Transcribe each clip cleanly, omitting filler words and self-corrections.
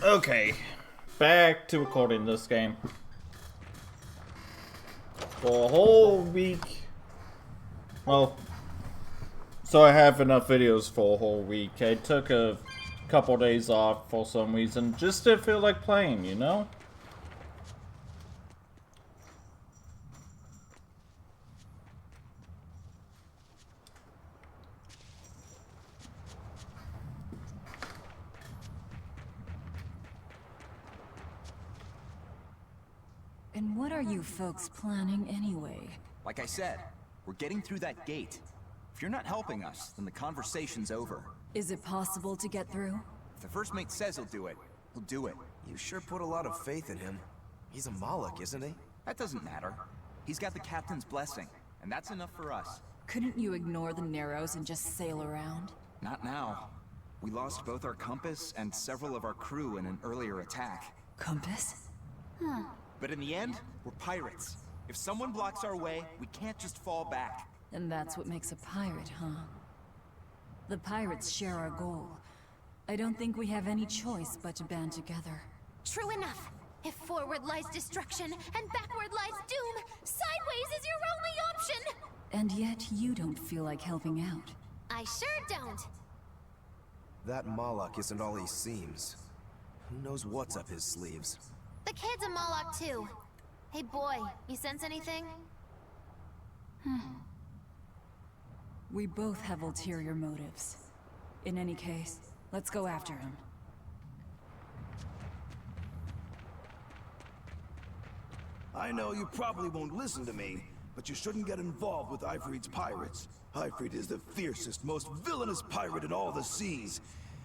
Okay, back to recording this game. For a whole week. Well, so I have enough videos for a whole week. I took a couple days off for some reason, just to feel like playing, you know? And what are you folks planning anyway? Like I said, we're getting through that gate. If you're not helping us, then the conversation's over. Is it possible to get through? If the first mate says he'll do it, he'll do it. You sure put a lot of faith in him. He's a Moloch, isn't he? That doesn't matter. He's got the captain's blessing, and that's enough for us. Couldn't you ignore the Narrows and just sail around? Not now. We lost both our compass and several of our crew in an earlier attack. Compass? But in the end, we're pirates. If someone blocks our way, we can't just fall back. And that's what makes a pirate, huh? The pirates share our goal. I don't think we have any choice but to band together. True enough. If forward lies destruction and backward lies doom, sideways is your only option! And yet you don't feel like helping out. I sure don't. That Moloch isn't all he seems. Who knows what's up his sleeves? The kid's a Moloch too. Hey boy, you sense anything? We both have ulterior motives. In any case, let's go after him. I know you probably won't listen to me, but you shouldn't get involved with Ifrit's pirates. Ifrit is the fiercest, most villainous pirate in all the seas.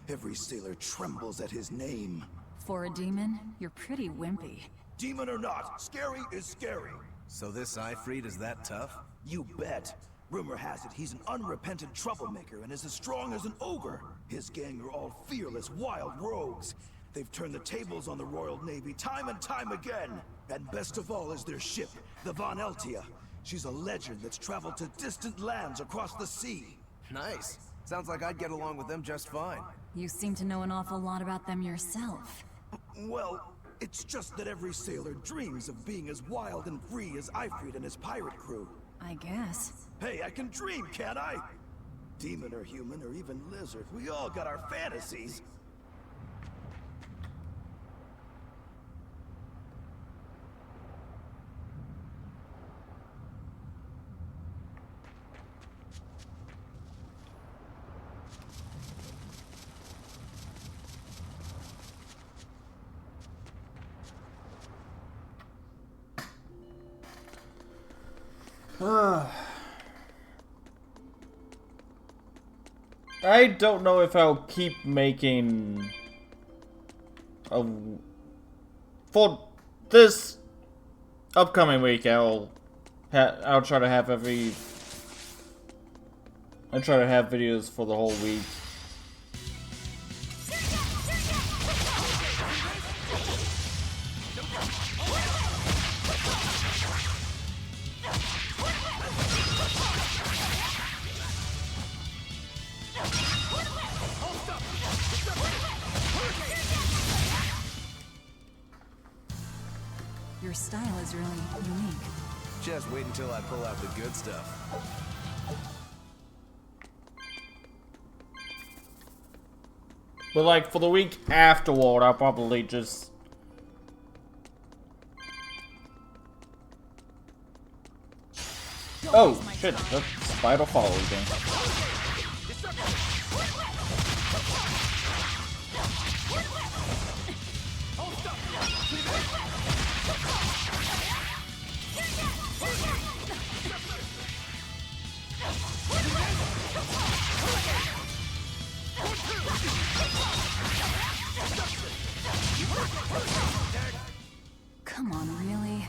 Every sailor trembles at his name. For a demon, you're pretty wimpy. Demon or not, scary is scary. So this Ifrit is that tough? You bet. Rumor has it he's an unrepentant troublemaker and is as strong as an ogre. His gang are all fearless, wild rogues. They've turned the tables on the Royal Navy time and time again. And best of all is their ship, the Von Eltia. She's a legend that's traveled to distant lands across the sea. Nice. Sounds like I'd get along with them just fine. You seem to know an awful lot about them yourself. Well, it's just that every sailor dreams of being as wild and free as Ifrit and his pirate crew. I guess. Hey, I can dream, can't I? Demon or human or even lizard, we all got our fantasies. I don't know if I'll keep making for this upcoming week. I'll try to have videos for the whole week. Your style is really unique. Just wait until I pull out the good stuff. But like for the week afterward, I'll probably just shit, the spider follows me. Come on, really?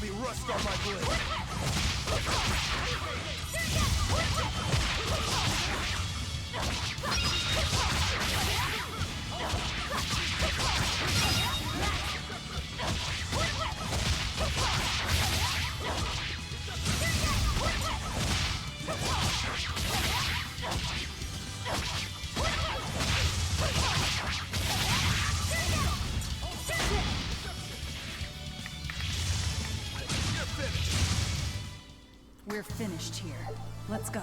be rust on my blade. We're finished here. Let's go.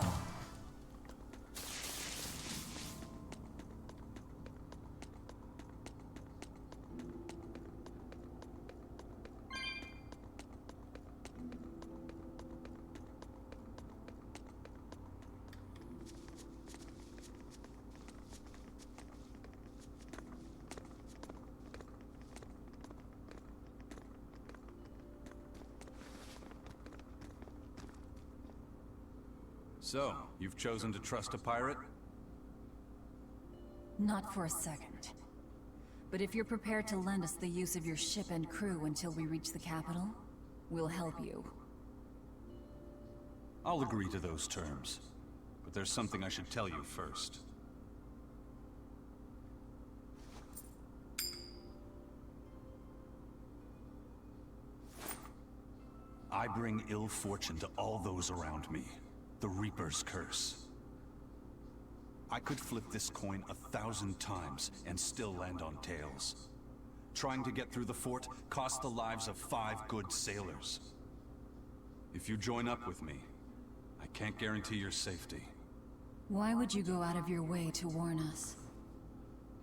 So, you've chosen to trust a pirate? Not for a second. But if you're prepared to lend us the use of your ship and crew until we reach the capital, we'll help you. I'll agree to those terms. But there's something I should tell you first. I bring ill fortune to all those around me. The Reaper's curse. I could flip this coin 1,000 times and still land on tails. Trying to get through the fort cost the lives of 5 good sailors. If you join up with me, I can't guarantee your safety. Why would you go out of your way to warn us?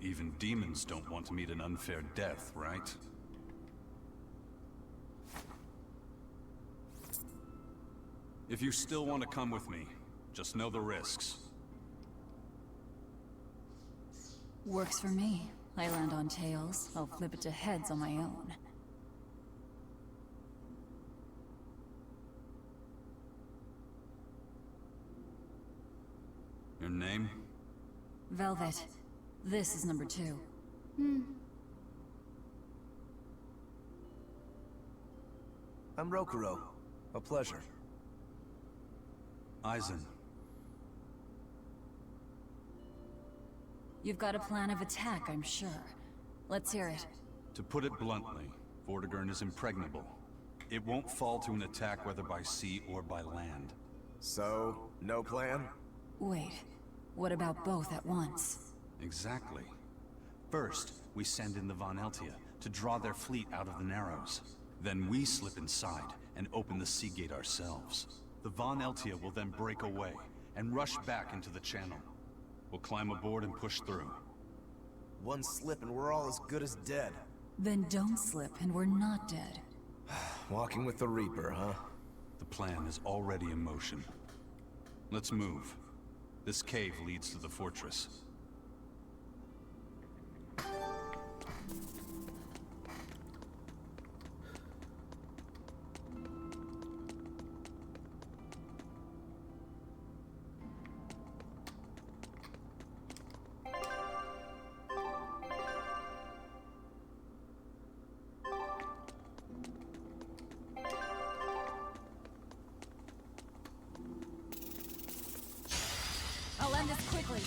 Even demons don't want to meet an unfair death, right? If you still want to come with me, just know the risks. Works for me. I land on tails, I'll flip it to heads on my own. Your name? Velvet. This is number 2. I'm Rokuro. A pleasure. Eisen. You've got a plan of attack, I'm sure. Let's hear it. To put it bluntly, Vortigern is impregnable. It won't fall to an attack whether by sea or by land. So, no plan? Wait, what about both at once? Exactly. First, we send in the Von Eltia to draw their fleet out of the Narrows. Then we slip inside and open the sea gate ourselves. The Von Eltia will then break away and rush back into the channel. We'll climb aboard and push through. One slip and we're all as good as dead. Then don't slip and we're not dead. Walking with the Reaper, huh? The plan is already in motion. Let's move. This cave leads to the fortress. I'll end this quickly.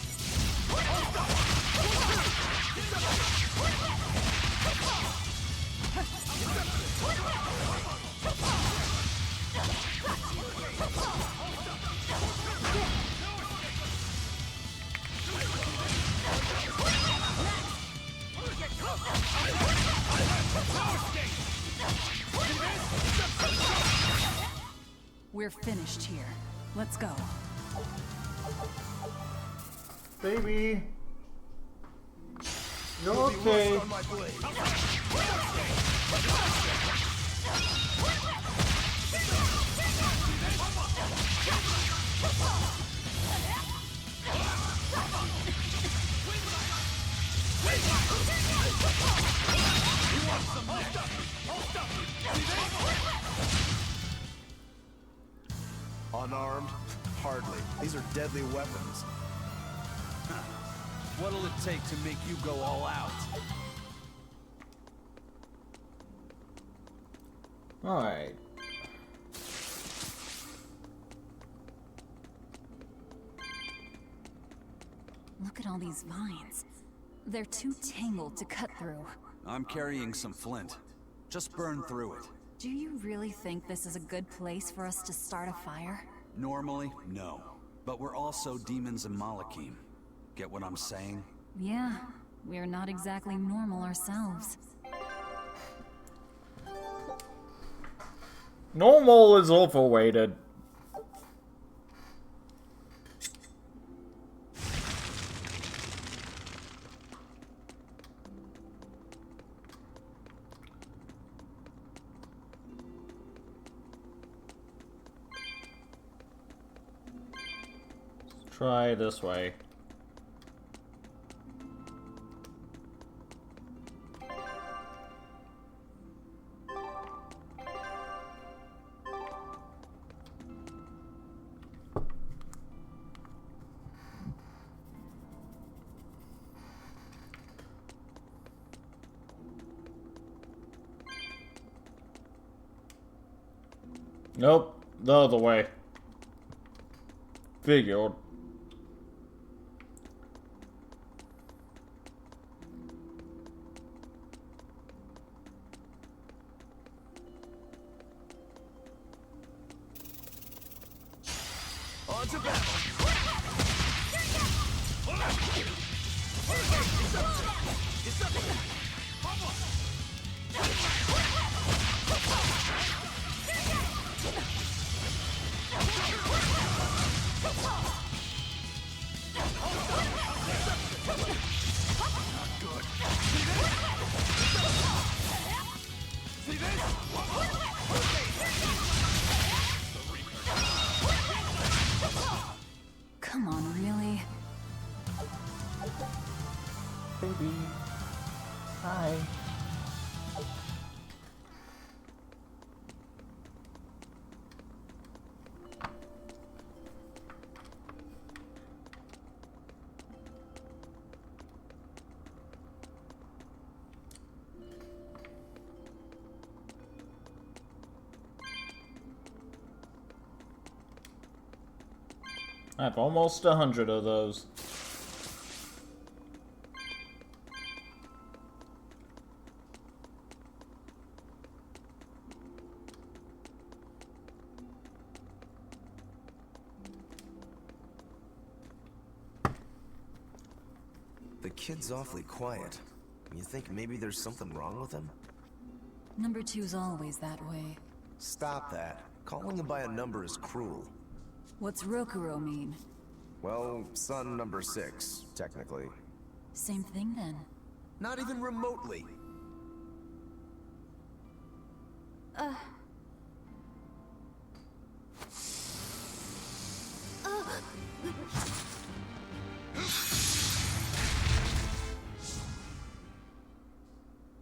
We're finished here. Let's go. Baby. You're okay. On my blade. Unarmed? Hardly. These are deadly weapons. What'll it take to make you go all out? Alright. Look at all these vines. They're too tangled to cut through. I'm carrying some flint. Just burn through it. Do you really think this is a good place for us to start a fire? Normally, no. But we're also demons and Malachim. Get what I'm saying? Yeah, we're not exactly normal ourselves. Normal is overrated. Try this way. Nope, the other way. Figured. On to battle! Come on, really? Baby. Hi. I have almost 100 of those. The kid's awfully quiet. You think maybe there's something wrong with him? Number 2's always that way. Stop that. Calling him by a number is cruel. What's Rokuro mean? Well, son number 6, technically. Same thing then. Not even remotely.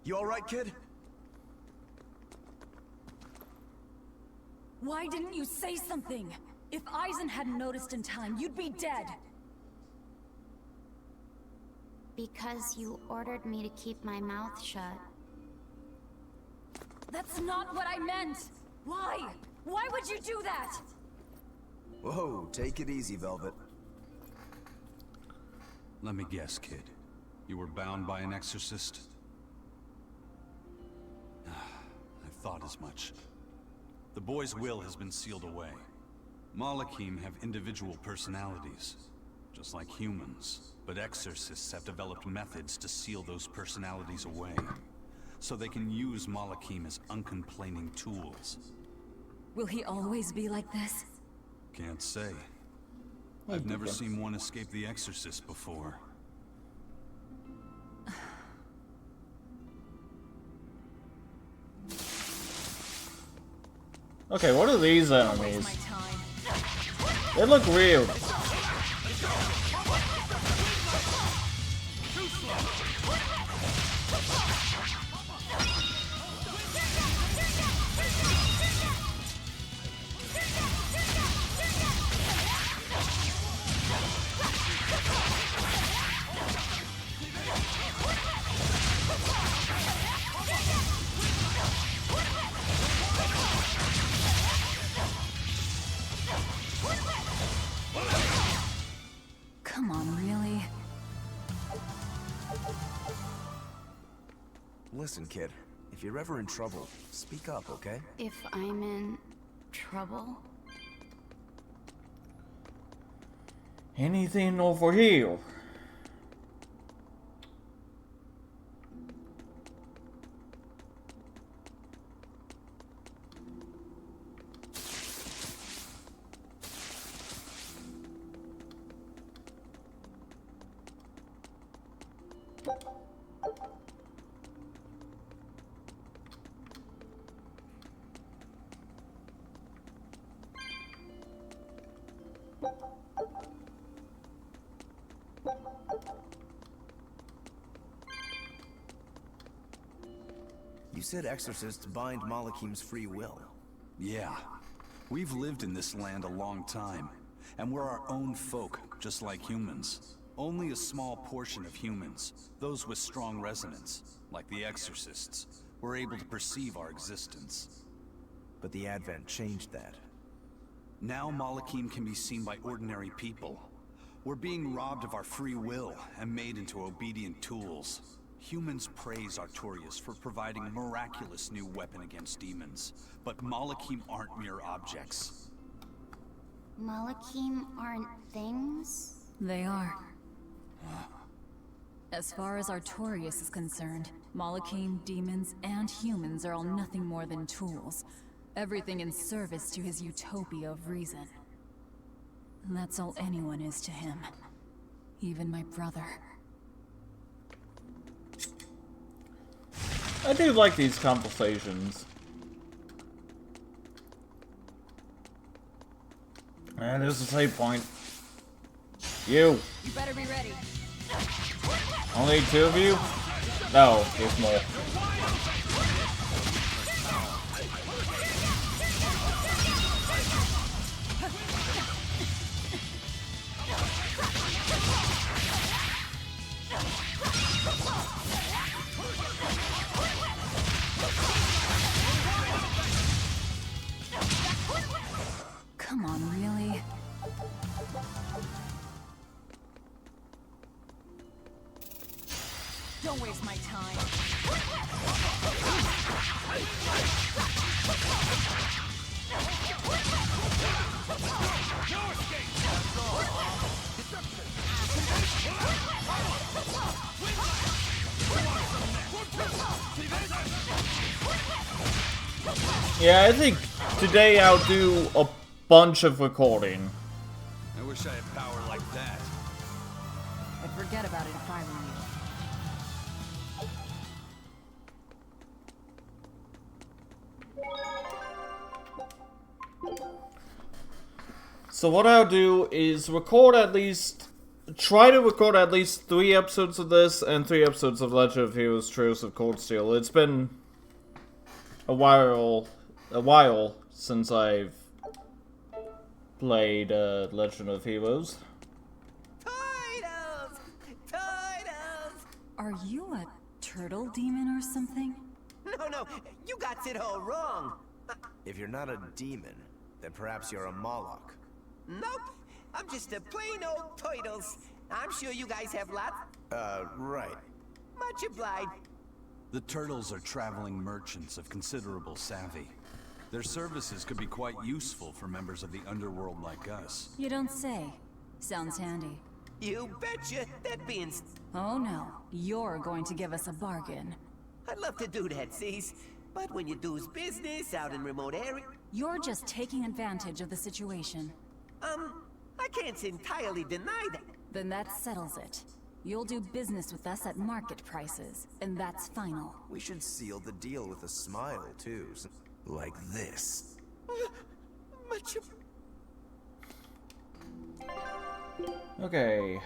You alright, kid? Why didn't you say something? If Eisen hadn't noticed in time, you'd be dead. Because you ordered me to keep my mouth shut. That's not what I meant! Why? Why would you do that? Whoa, take it easy, Velvet. Let me guess, kid. You were bound by an exorcist? I thought as much. The boy's will has been sealed away. Malachim have individual personalities, just like humans. But exorcists have developed methods to seal those personalities away, so they can use Malachim as uncomplaining tools. Will he always be like this? Can't say. I've never seen one escape the exorcist before. Okay, what are these enemies? They look real. Listen, kid. If you're ever in trouble, speak up, okay? If I'm in trouble? Anything over here? You said exorcists bind Malakim's free will. Yeah. We've lived in this land a long time, and we're our own folk, just like humans. Only a small portion of humans, those with strong resonance, like the exorcists, were able to perceive our existence. But the Advent changed that. Now Malakim can be seen by ordinary people. We're being robbed of our free will and made into obedient tools. Humans praise Artorias for providing a miraculous new weapon against demons, but Malakim aren't mere objects. Malakim aren't things? They are. As far as Artorias is concerned, Malakim, demons, and humans are all nothing more than tools. Everything in service to his utopia of reason. And that's all anyone is to him. Even my brother. I do like these conversations. And there's a save point. You better be ready. only 2 of you? No, there's more. Come on, really? Don't waste my time. Yeah, I think today I'll do a bunch of recording. I wish I had power like that. I'd forget about it if I were you. So what I'll do is try to record at least 3 episodes of this and 3 episodes of Legend of Heroes Trails of Cold Steel. It's been a while since I've played Legend of Heroes. Titles! Titles! Are you a turtle demon or something? No, you got it all wrong. If you're not a demon, then perhaps you're a Moloch. Nope, I'm just a plain old turtles. I'm sure you guys have lots. Right. Much obliged. The Turtles are traveling merchants of considerable savvy. Their services could be quite useful for members of the underworld like us. You don't say. Sounds handy. You betcha. That being... Oh no, you're going to give us a bargain. I'd love to do that, Cease. But when you do's business out in remote area... You're just taking advantage of the situation. I can't entirely deny that. Then that settles it. You'll do business with us at market prices, and that's final. We should seal the deal with a smile, too. Like this. Much... Okay.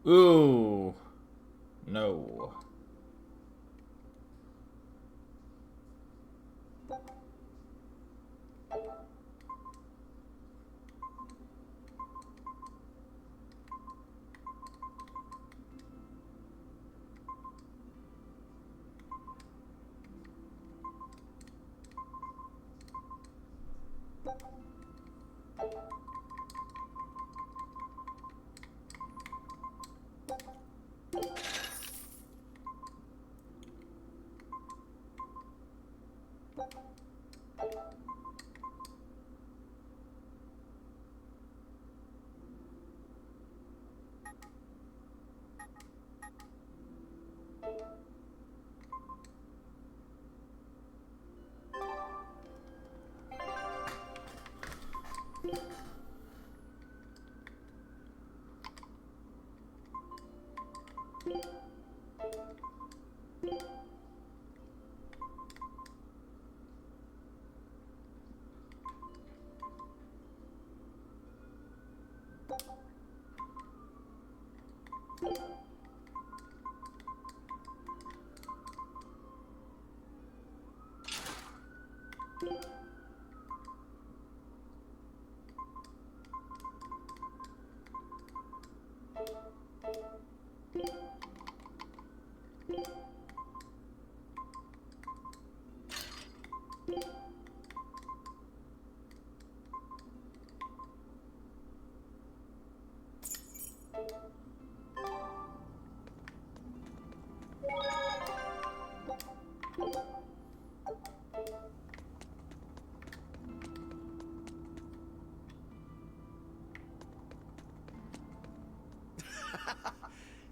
Ooh. No.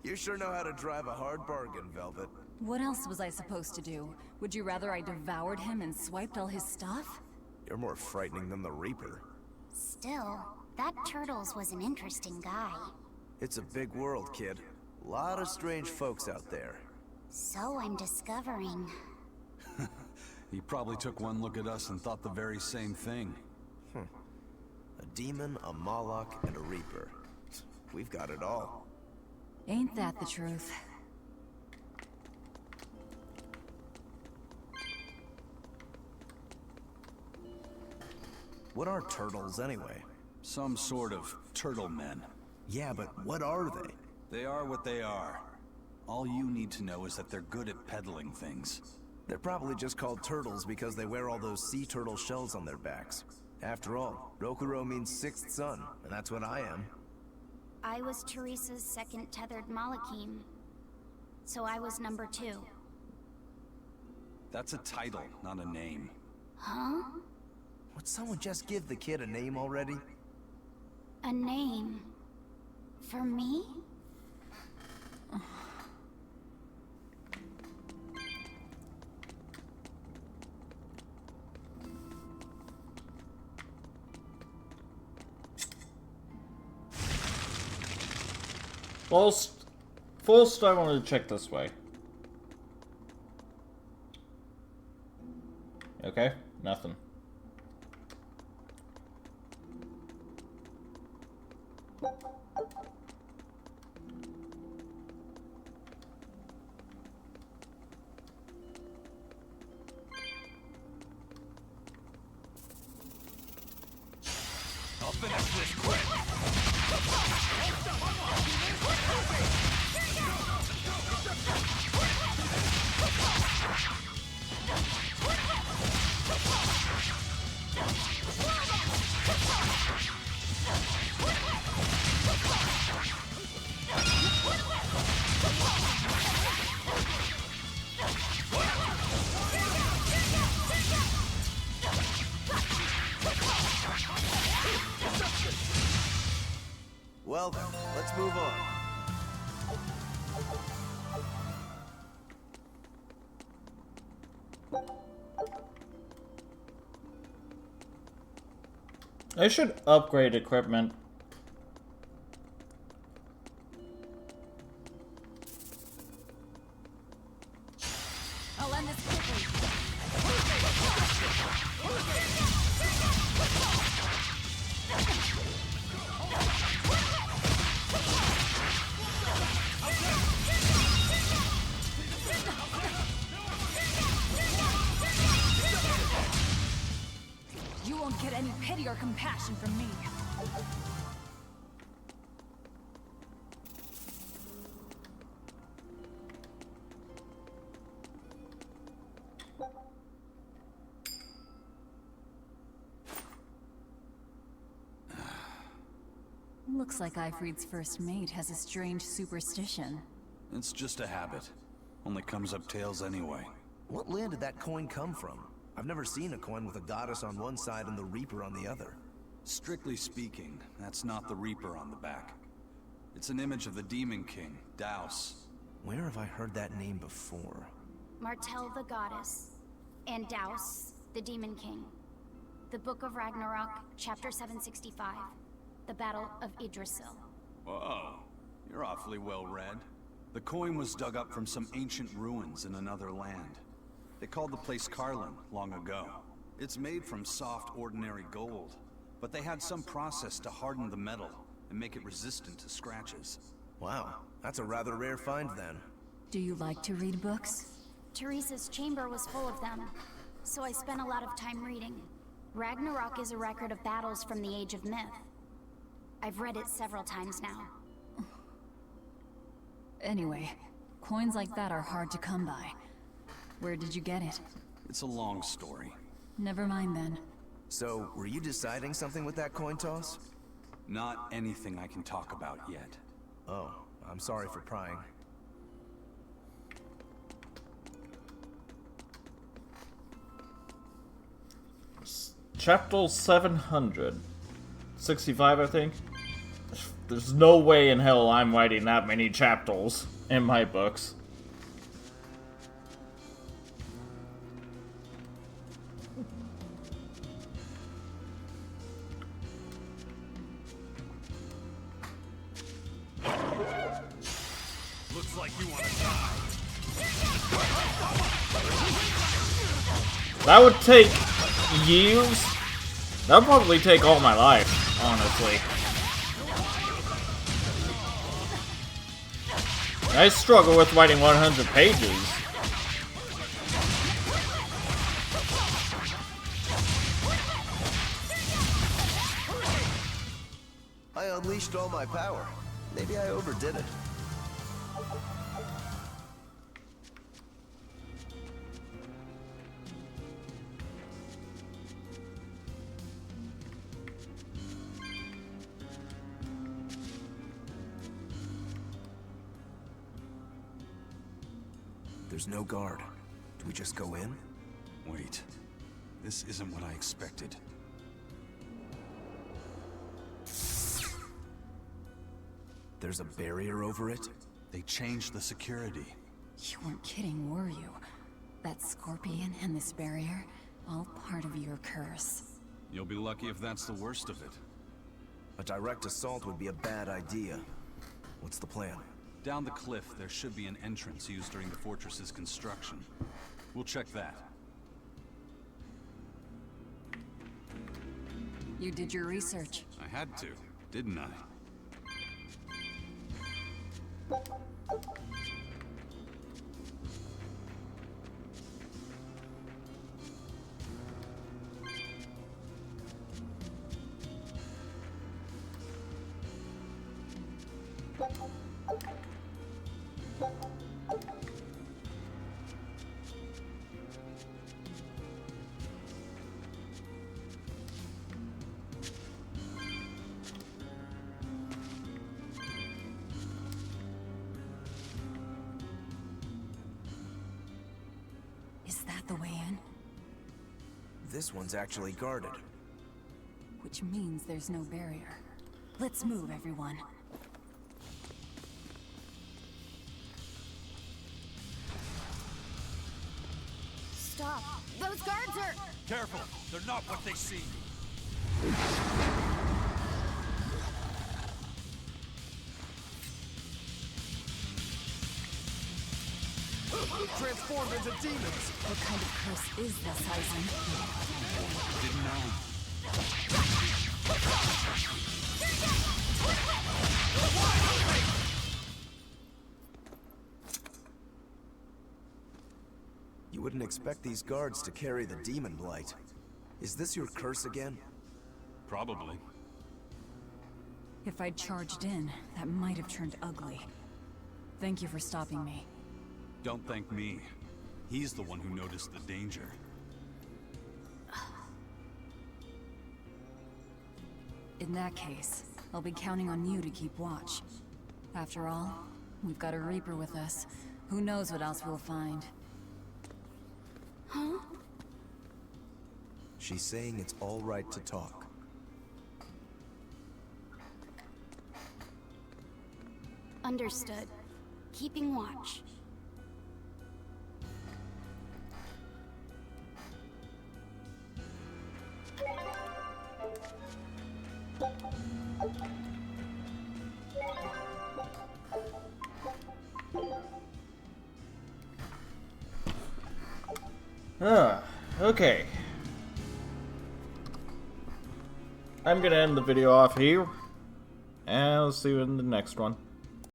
You sure know how to drive a hard bargain, Velvet. What else was I supposed to do? Would you rather I devoured him and swiped all his stuff? You're more frightening than the Reaper. Still, that Turtles was an interesting guy. It's a big world, kid. A lot of strange folks out there. So I'm discovering. He probably took one look at us and thought the very same thing. A demon, a Moloch, and a Reaper. We've got it all. Ain't that the truth? What are turtles, anyway? Some sort of turtle men. Yeah, but what are they? They are what they are. All you need to know is that they're good at peddling things. They're probably just called turtles because they wear all those sea turtle shells on their backs. After all, Rokuro means sixth son, and that's what I am. I was Teresa's second tethered Malakim. So I was number 2. That's a title, not a name. Huh? Would someone just give the kid a name already? A name? For me? First, I want to check this way. Okay, nothing. I'll finish this quick. Well then, let's move on. I should upgrade equipment. I'll end this quickly. get any pity or compassion from me. Looks like Ifrid's first mate has a strange superstition. It's just a habit. Only comes up tails anyway. What land did that coin come from? I've never seen a coin with a goddess on one side and the Reaper on the other. Strictly speaking, that's not the Reaper on the back. It's an image of the Demon King, Daus. Where have I heard that name before? Martel the goddess, and Daus, the Demon King. The Book of Ragnarok, Chapter 765. The Battle of Yggdrasil. Whoa, you're awfully well read. The coin was dug up from some ancient ruins in another land. They called the place Karlin long ago. It's made from soft, ordinary gold, but they had some process to harden the metal and make it resistant to scratches. Wow, that's a rather rare find then. Do you like to read books? Teresa's chamber was full of them, so I spent a lot of time reading. Ragnarok is a record of battles from the Age of Myth. I've read it several times now. Anyway, coins like that are hard to come by. Where did you get it? It's a long story. Never mind then. So, were you deciding something with that coin toss? Not anything I can talk about yet. Oh, I'm sorry for prying. Chapter 765, I think. There's no way in hell I'm writing that many chapters in my books. Looks like you want to die. That would take years. That would probably take all my life, honestly. I struggle with writing 100 pages. I unleashed all my power. Maybe I overdid it. There's no guard. Do we just go in? Wait. This isn't what I expected. There's a barrier over it? They changed the security. You weren't kidding, were you? That scorpion and this barrier, all part of your curse. You'll be lucky if that's the worst of it. A direct assault would be a bad idea. What's the plan? Down the cliff, there should be an entrance used during the fortress's construction. We'll check that. You did your research. I had to, didn't I? Is that the way in? This one's actually guarded. Which means there's no barrier. Let's move, everyone. Stop! Those guards are... Careful, they're not what they seem. Transformed into demons! What kind of curse is this, Eisen? Didn't know. You wouldn't expect these guards to carry the demon blight. Is this your curse again? Probably. If I'd charged in, that might have turned ugly. Thank you for stopping me. Don't thank me. He's the one who noticed the danger. In that case, I'll be counting on you to keep watch. After all, we've got a Reaper with us. Who knows what else we'll find. Huh? She's saying it's all right to talk. Understood. Keeping watch. Okay. I'm gonna end the video off here, and I'll see you in the next one.